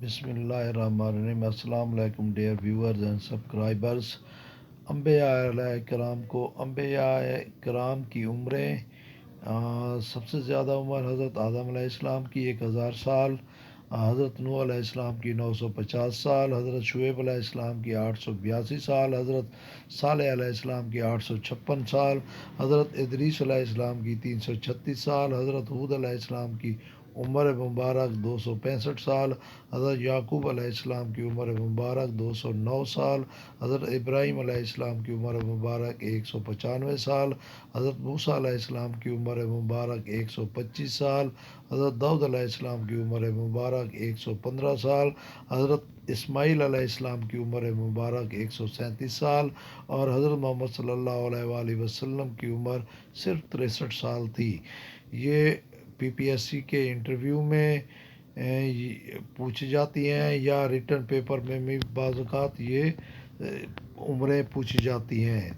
بسم اللہ الرحمن الرحیم۔ السلام علیکم ڈیئر ویورز اینڈ سبسکرائبرز۔ انبیاء علیہ کرام کو انبیاء کرام کی عمریں سب سے زیادہ عمر حضرت آدم علیہ السلام کی 1000 سال، حضرت نوح علیہ السلام کی 950 سال، حضرت شعیب علیہ السلام کی 882 سال، حضرت صالح علیہ السلام کی 856 سال، حضرت ادریس علیہ السلام کی 336 سال، حضرت ہود علیہ السلام کی عمر مبارک 265 سال، حضرت یعقوب علیہ السلام کی عمر مبارک 209 سال، حضرت ابراہیم علیہ السلام کی عمر مبارک 195 سال، حضرت موسیٰ علیہ السلام کی عمر مبارک 125 سال، حضرت داؤد علیہ السلام کی عمر مبارک 115 سال، حضرت اسماعیل علیہ السلام کی عمر مبارک 137 سال، اور حضرت محمد صلی اللہ علیہ وآلہ وسلم کی عمر صرف 63 سال تھی۔ یہ پی پی ایس سی کے انٹرویو میں پوچھی جاتی ہیں، یا ریٹن پیپر میں بھی بعض اوقات یہ عمریں پوچھی جاتی ہیں۔